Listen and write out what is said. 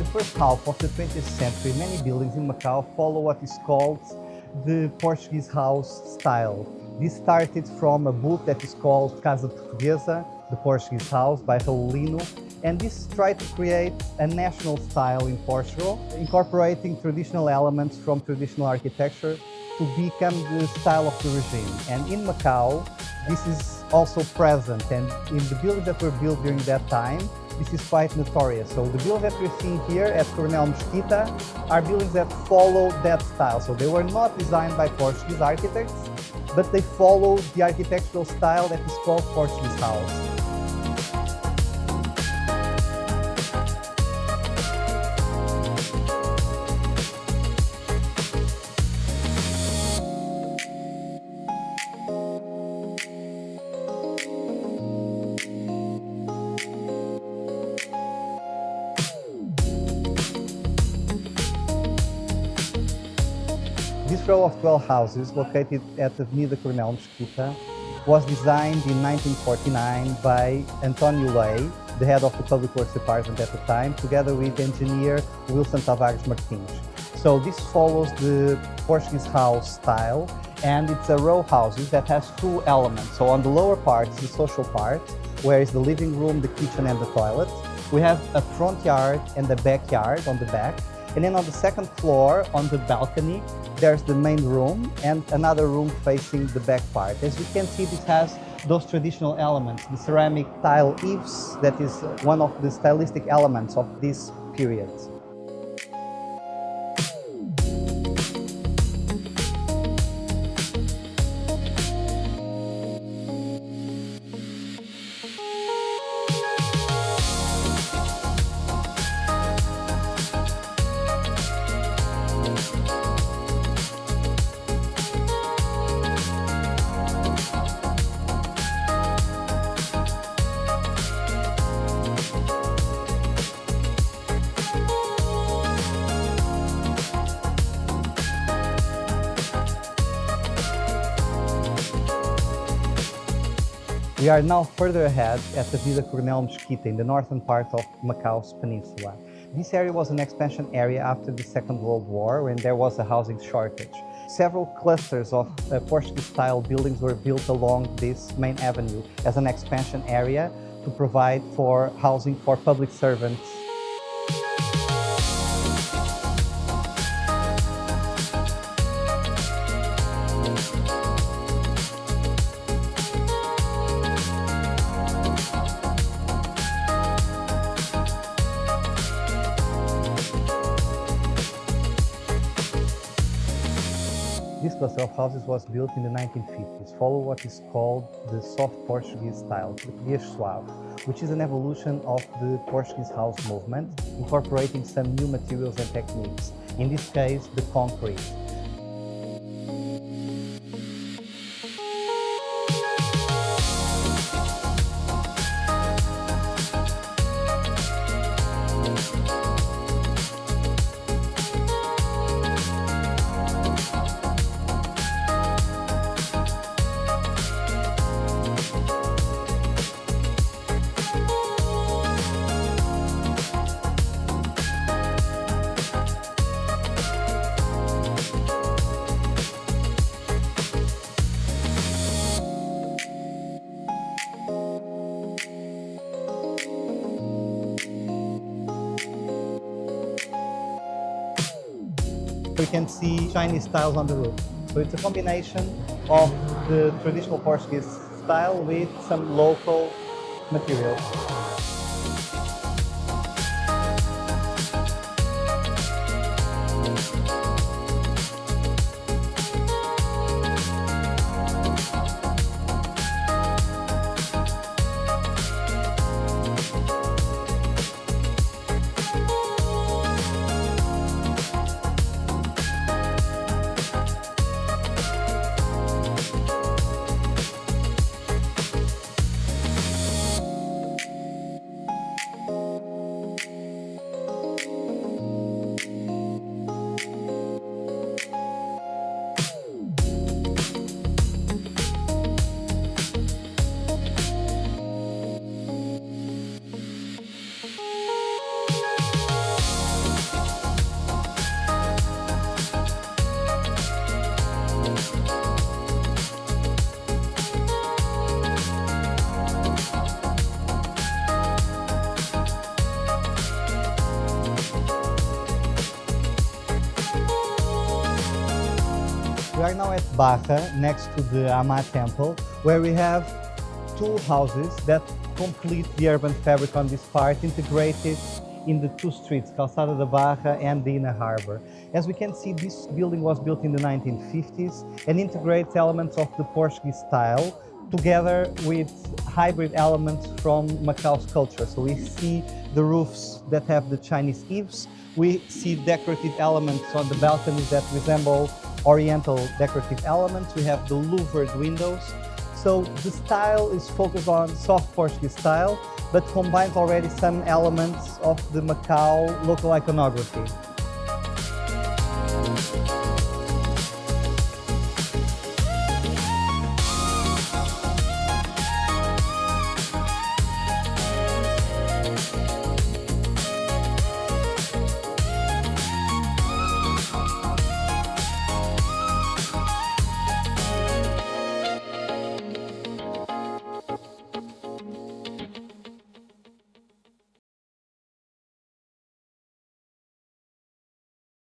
first half of the 20th century, many buildings in Macau follow what is called the Portuguese House Style. This started from a book that is called Casa Portuguesa, the Portuguese House by Raulino, and this tried to create a national style in Portugal, incorporating traditional elements from traditional architecture to become the style of the regime. And in Macau, this is also present, and in the buildings that were built during that time, this is quite notorious. So the buildings that we're seeing here at Coronel Mesquita are buildings that follow that style. So they were not designed by Portuguese architects, but they followed the architectural style that is called Portuguese house. This row of 12 houses, located at Avenida Coronel Mesquita, was designed in 1949 by António Lei, the head of the Public Works Department at the time, together with engineer Wilson Tavares Martins. So this follows the Portuguese house style, and it's a row houses that has two elements. So on the lower part is the social part, where is the living room, the kitchen and the toilet. We have a front yard and a backyard on the back. And then on the second floor, on the balcony, there's the main room and another room facing the back part. As you can see, this has those traditional elements, the ceramic tile eaves, that is one of the stylistic elements of this period. We are now further ahead at the Vila Coronel Mesquita in the northern part of Macau's peninsula. This area was an expansion area after the Second World War, when there was a housing shortage. Several clusters of Portuguese-style buildings were built along this main avenue as an expansion area to provide for housing for public servants. This cluster of houses was built in the 1950s, follow what is called the soft Portuguese style, Portuguese suave, which is an evolution of the Portuguese house movement, incorporating some new materials and techniques, in this case, the concrete. We can see Chinese styles on the roof. So it's a combination of the traditional Portuguese style with some local materials. We are now at Barra, next to the Ama Temple, where we have two houses that complete the urban fabric on this part, integrated in the two streets, Calçada da Barra and the Inner Harbor. As we can see, this building was built in the 1950s and integrates elements of the Portuguese style together with hybrid elements from Macau's culture. So we see the roofs that have the Chinese eaves. We see decorative elements on the balconies that resemble Oriental decorative elements. We have the louvered windows. So the style is focused on soft Portuguese style, but combines already some elements of the Macau local iconography.